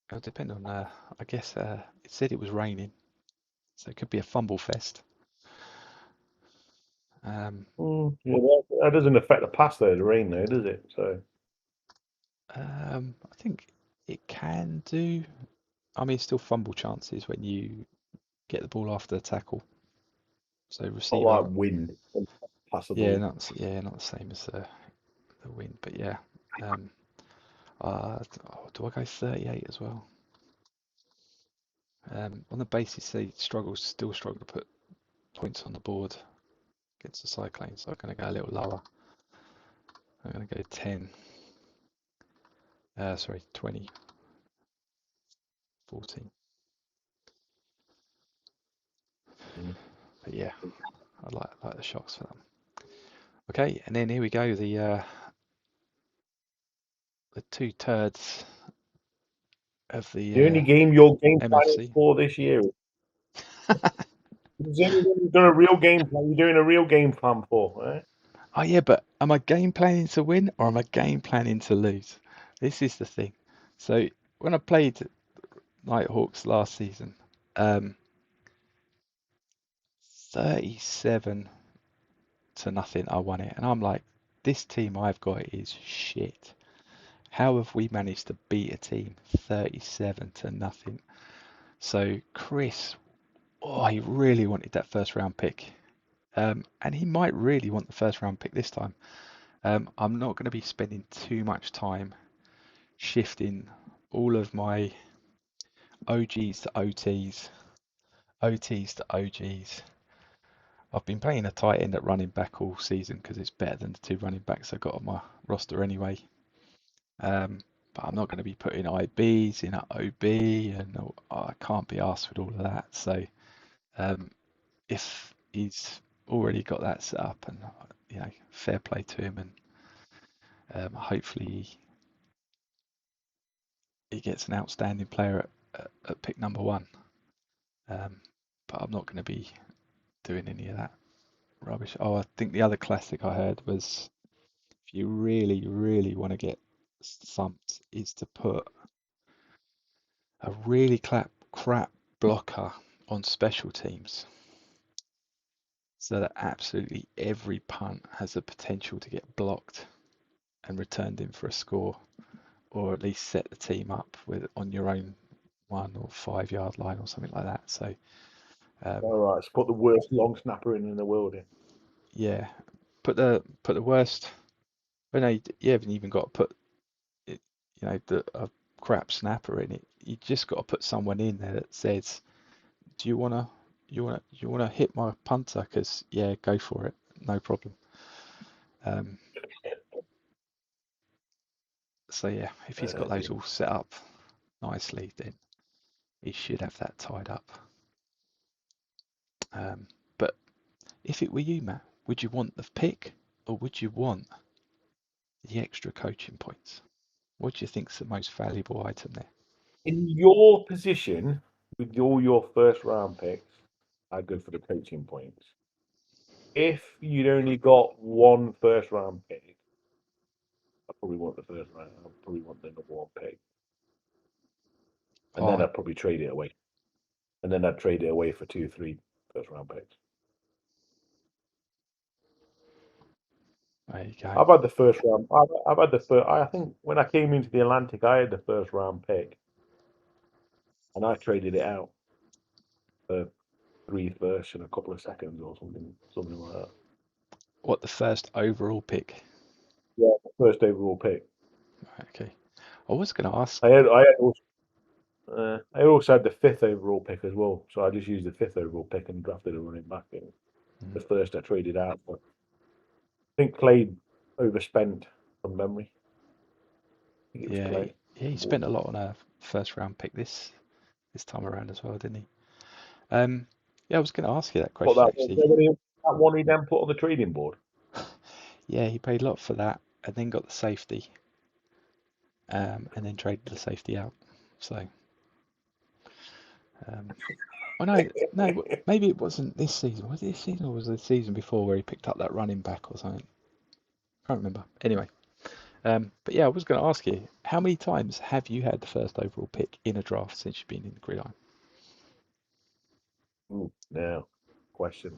it'll depend on. I guess it said it was raining, so it could be a fumble fest. Yeah, that doesn't affect the pass though, the rain though, does it? So I think it can do. I mean, still fumble chances when you get the ball after the tackle. So not receiver, like wind, yeah, passable. not the same as the win, but yeah. Um, do I go 38 as well? On the basis they still struggle to put points on the board against the Cyclones, so I'm going to go a little lower. I'm going to go 10. Sorry, 20, 14. Yeah. But yeah, I like the Sharks for that. Okay, and then here we go, the two turds of the The only game you're game planning MFC. for this year. Is anyone done a real game plan? You're doing a real game plan for, right? Oh yeah, but am I game planning to win or am I game planning to lose? This is the thing. So when I played Nighthawks last season, 37 to nothing, I won it, and I'm like, this team I've got is shit. How have we managed to beat a team 37 to nothing? So Chris oh, he really wanted that first round pick. And he might really want the first round pick this time. I'm not going to be spending too much time shifting all of my OGs to OTs, OTs to OGs. I've been playing a tight end at running back all season because it's better than the two running backs I got on my roster anyway. But I'm not going to be putting IBs in at OB, and I can't be asked with all of that. So if he's already got that set up, and fair play to him, and hopefully he gets an outstanding player at pick number one. But I'm not going to be doing any of that rubbish. Oh, I think the other classic I heard was if you really, really want to get thumped, is to put a really crap blocker on special teams so that absolutely every punt has the potential to get blocked and returned in for a score, or at least set the team up with on your own 1 or 5 yard line or something like that. So All right, so put the worst long snapper in the world in. yeah, put the worst. But no, you haven't even got to put it, a crap snapper in it. You just got to put someone in there that says, "Do you wanna hit my punter? Because yeah, go for it, no problem." Um, so yeah, if he's got those Dear. all set up nicely, then he should have that tied up. But if it were you, Matt, would you want the pick or would you want the extra coaching points? What do you think's the most valuable item there? In your position, with all your first round picks, I'd go for the coaching points. If you'd only got one first round pick, I probably want the first round. I probably want the number one pick, and then Oh, I'd probably trade it away. And then I'd trade it away for 2, 3 first round picks. there you go. I've had the first round. I've had the first. I think when I came into the Atlantic, I had the first round pick, and I traded it out for 3 firsts and a couple of seconds or something like that. What, the first overall pick? Yeah, first overall pick. Okay. I was going to ask. I also had the 5th overall pick as well, so I just used the 5th overall pick and drafted a running back. And the first I traded out. But I think Clay overspent from memory. I think it was Yeah, Clay. he spent a lot on a first round pick this time around as well, didn't he? Yeah, I was going to ask you that But question actually. that one he then put on the trading board. Yeah, he paid a lot for that and then got the safety, and then traded the safety out. So, oh no, maybe it wasn't this season. Was it this season or was it the season before where he picked up that running back or something? Can't remember. Anyway, but yeah, I was going to ask you, how many times have you had the first overall pick in a draft since you've been in the gridiron? Now, question.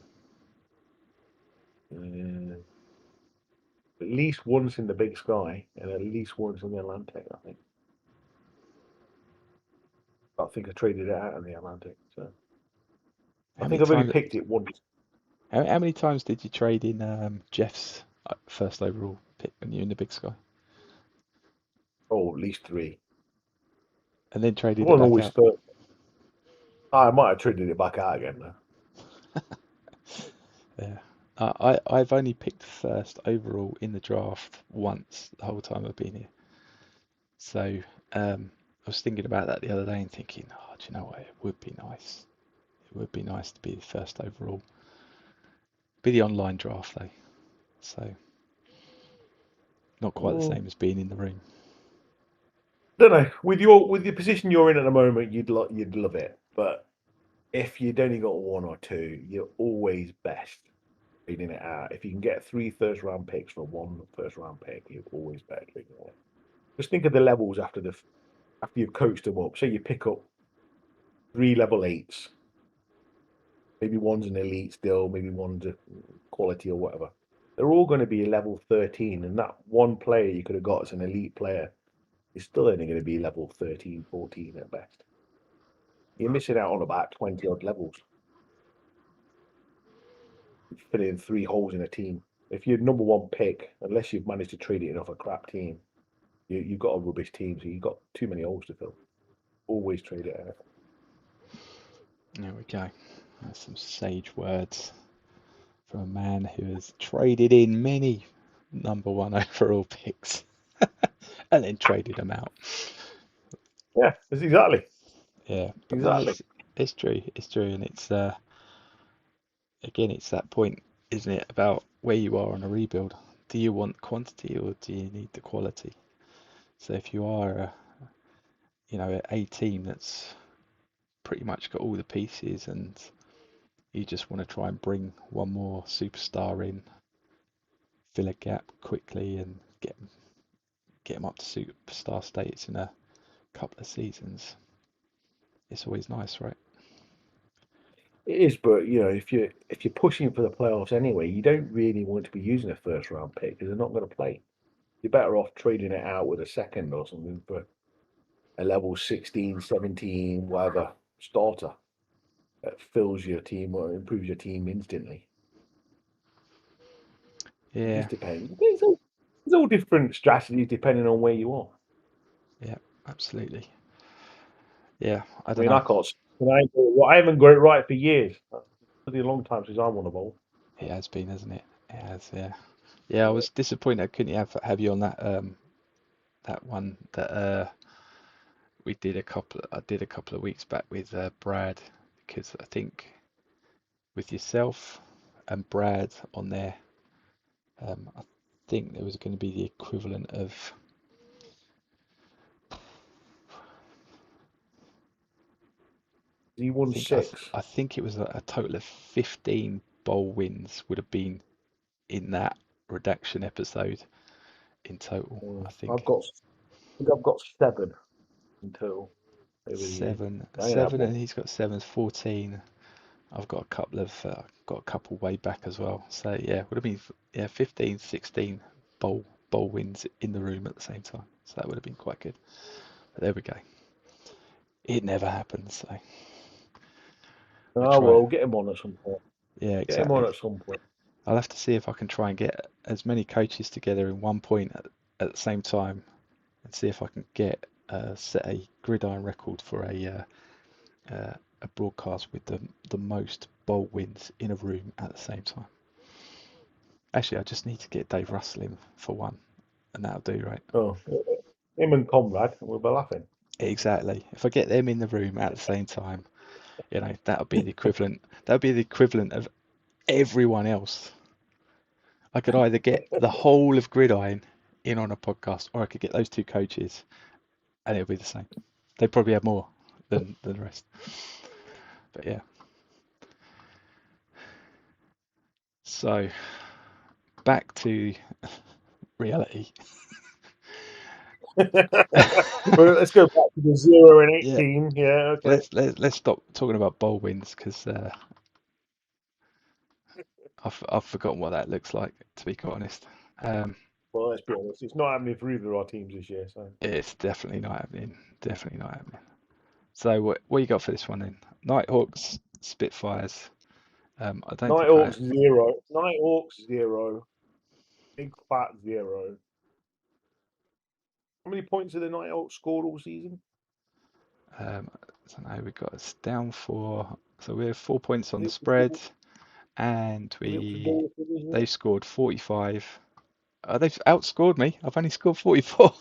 At least once in the Big Sky and at least once in the Atlantic, I think. I think I traded it out in the Atlantic. So I How many think I've only times? picked it once. How many times did you trade in Jeff's first overall pick when you're in the Big Sky, Oh, at least 3. and then I traded it wasn't back always out? first. I might have traded it back out again though. Yeah. I've only picked first overall in the draft once the whole time I've been here. So I was thinking about that the other day and thinking, oh, do you know what? It would be nice. It would be nice to be the first overall. Be the online draft though, so not quite the Mm, same as being in the room. don't know. With your position you're in at the moment, you'd love it. But if you'd only got 1 or 2, you're always best trading it out. If you can get 3 first round picks for 1 first round pick, you're always better trading it. Just think of the levels after you've coached them up. Say you pick up 3 level 8s, maybe one's an elite still, maybe one's a quality or whatever. They're all going to be level 13, and that one player you could have got as an elite player is still only going to be level 13, 14 at best. You're missing out on about 20 odd levels. fill in 3 holes in a team. If you're number 1 pick, unless you've managed to trade it off a crap team, you've got a rubbish team, so you've got too many holes to fill. Always trade it out. There we go. That's some sage words from a man who has traded in many number 1 overall picks and then traded them out. Yeah, that's exactly. Yeah, but no, Exactly. it's true. It's true, and it's again, it's that point, isn't it, about where you are on a rebuild. Do you want quantity or do you need the quality? So if you are, a team that's pretty much got all the pieces and you just want to try and bring one more superstar in, fill a gap quickly and get them up to superstar status in a couple of seasons, it's always nice, right? It is, but if you're pushing for the playoffs anyway, you don't really want to be using a first round pick because they're not going to play. You're better off trading it out with a second or something for a level 16, 17, whatever starter that fills your team or improves your team instantly. It Yeah, just depends. There's all different strategies depending on where you are. yeah, absolutely. Yeah, I I don't mean, know. I haven't got it right for years. It's been a long time since I won a bowl. It has been, hasn't it? It has, yeah. Yeah, I was disappointed I couldn't have you on that one that I did a couple of weeks back with Brad, because I think with yourself and Brad on there, I think there was going to be the equivalent of, He I won think I, th 6. I think it was a total of 15 bowl wins would have been in that redaction episode in total, I I've think. got, I think I've got 7 in total over the years. I ain't had Seven, one. and he's got seven, 14. I've got a couple way back as well. So yeah, would have been 15, 16 bowl wins in the room at the same time. So that would have been quite good. But there we go. It never happens. So we Oh try. well, get him on at some point. Yeah, Get him on exactly. at some point. I'll have to see if I can try and get as many coaches together in one point at the same time, and see if I can set a gridiron record for a broadcast with the most bowl wins in a room at the same time. Actually, I just need to get Dave Russell in for one, and that'll do, right? Oh, him and Conrad, we'll be laughing. Exactly. If I get them in the room at the same time, that'll be the equivalent. That'll be the equivalent of everyone else. I could either get the whole of Gridiron in on a podcast, or I could get those two coaches, and it'll be the same. They probably have more than the rest. But yeah. So back to reality. Well, let's go back to the 0 and 8 Yeah. team. Yeah, okay. Let's stop talking about bowl wins because I've forgotten what that looks like, to be quite honest. Um, Well, let's be honest. It's not happening for either of our teams this year. So it's definitely not happening. Definitely not happening. So what you got for this one then? Nighthawks, Spitfires. I don't think I. Nighthawks 0, Nighthawks 0, big fat 0. How many points have the Nighthawks scored all season? So now we got us down for. So we have 4 points on the Is it spread, for and goal division? they scored 45. They've outscored me. I've only scored 44.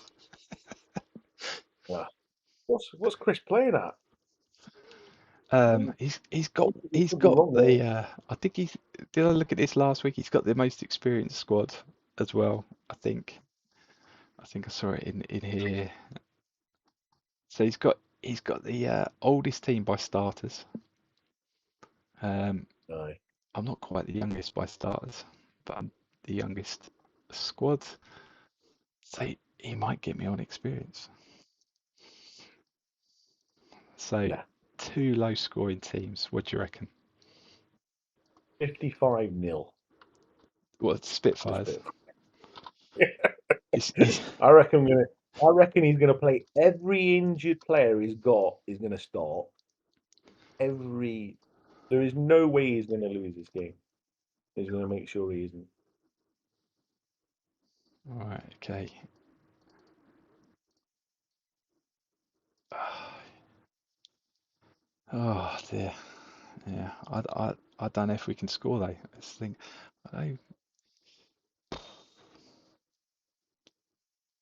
Yeah. What's Chris playing at? He's Could be got wrong the there. I think he's did I look at this last week? He's got the most experienced squad as well. I think I saw it in here. So he's got the oldest team by starters. Um, Aye. I'm not quite the youngest by starters, but I'm the youngest squad. So he might get me on experience. So Yeah. two low scoring teams. What do you reckon? 55-0 What to Spitfires? Spitfire. Is I reckon he's gonna play every injured player he's got. He's gonna start every. There is no way he's gonna lose this game. He's going to make sure he isn't. All right, okay. Oh dear. Yeah, I don't know if we can score though. This thing, I,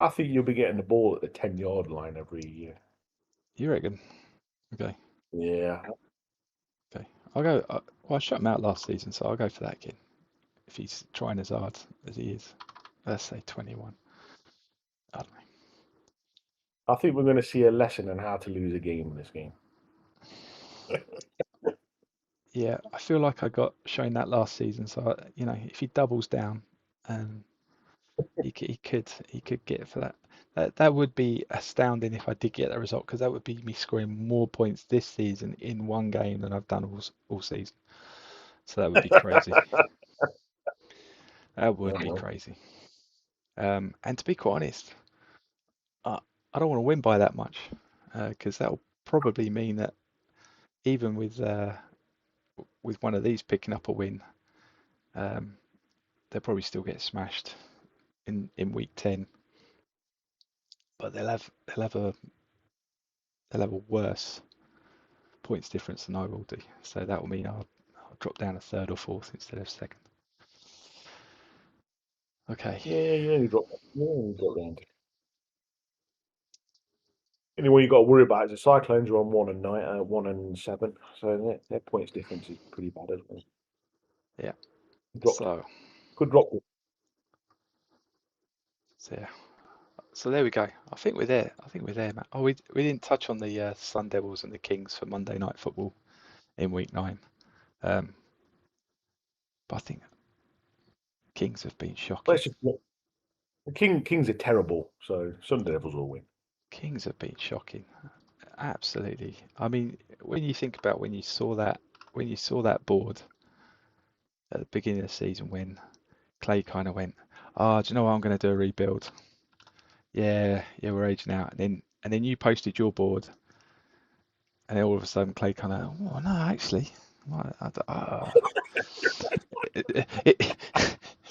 I think you'll be getting the ball at the 10-yard line every year. you reckon? Okay, Yeah. okay. I'll go. Well, I shut him out last season, so I'll go for that again. If he's trying as hard as he is, let's say 21. I don't know. I think we're going to see a lesson on how to lose a game in this game. Yeah, I feel like I got shown that last season. So if he doubles down, um, he could get for that. That would be astounding if I did get that result, because that would be me scoring more points this season in one game than I've done all season. So that would be crazy. That would be Well, crazy. And to be quite honest, I, I don't want to win by that much, because that will probably mean that even with one of these picking up a win, um, they'll probably still get smashed in week 10. But they'll have a worse points difference than I will do. So that will mean I'll drop down a third or fourth instead of second. Okay. yeah, you only drop. You only drop down. Anyway, you got to worry about is the Cyclones are on 1-7, so their points difference is pretty bad as well. Yeah. Dropped. So Could drop. yeah. So there we go. I think we're there. Matt. Oh, we didn't touch on the Sun Devils and the Kings for Monday Night Football in week 9. But I think Kings have been shocking. Let's just. The Kings are terrible, so Sun Devils will win. Kings have been shocking. Absolutely. I mean, when you think about when you saw that board at the beginning of the season, when Clay kind of went, "Oh, do you know what? I'm going to do a rebuild. Yeah, we're aging out." And then you posted your board, and then all of a sudden Clay kind of, "Oh no, actually, it,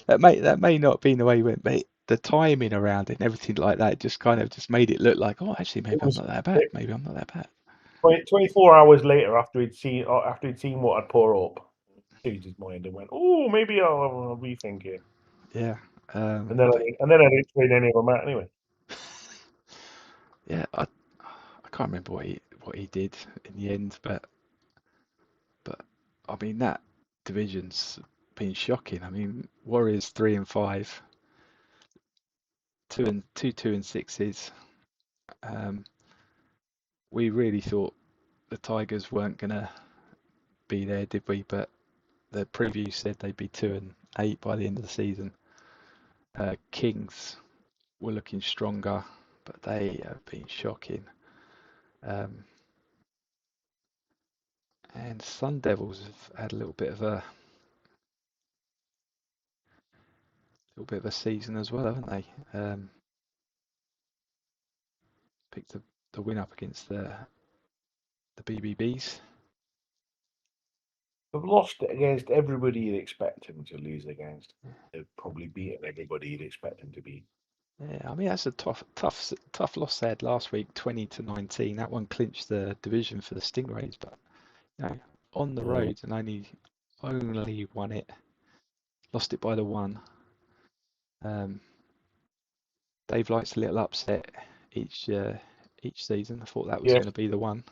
that may not have been the way he went, but the timing around it and everything like that just kind of just made it look like, oh, actually, It maybe I'm was not that bad. Maybe I'm not that bad." 24 hours later after he'd seen what I'd pour up, changed his mind and went, "Oh, maybe I'll rethink it." Yeah. And then But I didn't trade any of them out anyway. yeah, I can't remember what he did in the end, but I mean that division's been shocking. I mean, Warriors 3-5, 2-2 and 6s. We really thought the Tigers weren't gonna be there, did we? But the preview said they'd be 2-8 by the end of the season. Kings were looking stronger, but they have been shocking. And Sun Devils have had a little bit of a season as well, haven't they? Picked the win up against the BBBs. They've lost against everybody you'd expect him to lose against. They've probably beaten everybody you'd expect him to beat. Yeah, I mean that's a tough loss they had last week, 20-19. That one clinched the division for the Stingrays, but on the Yeah. road and only won it, lost it by the one. Dave likes a little upset each season. I thought that was Yes. going to be the one.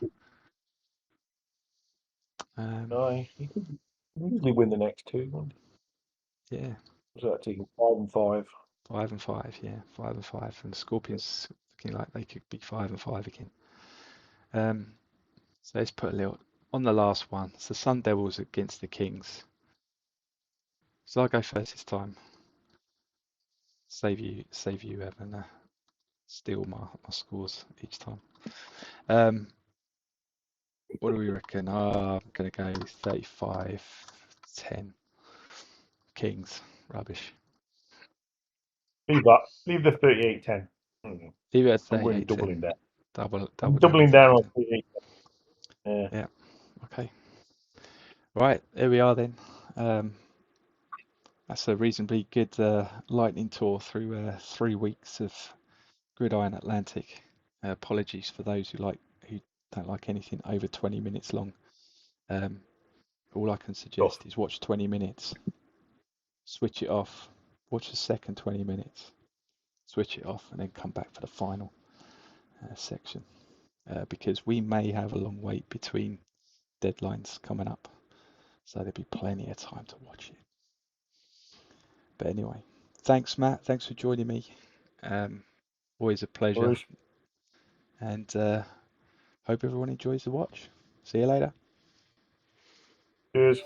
No, he could easily win the next two. Wouldn't he? Yeah, Was that team 5-5? 5-5. Yeah, 5-5, and the Scorpions looking like they could be 5-5 again. So let's put a little on the last one. It's the Sun Devils against the Kings. So I'll go first this time. Save you having to steal my scores each time. What do we reckon? I'm gonna go 35-10. Kings. Rubbish. Leave that. Leave the 38-10. Leave it at I'm going 38-10. doubling down. I'm Double down on doubling down on 38-10. 38. Yeah. Yeah. Okay. Right. There we are then. that's a reasonably good lightning tour through 3 weeks of Gridiron Atlantic. Apologies for those who don't like anything over 20 minutes long. All I can suggest is watch 20 minutes, switch it off, watch the second 20 minutes, switch it off, and then come back for the final section. Because we may have a long wait between deadlines coming up, so there'll be plenty of time to watch it. But anyway, thanks, Matt. Thanks for joining me. Always a pleasure. And hope everyone enjoys the watch. See you later. Cheers.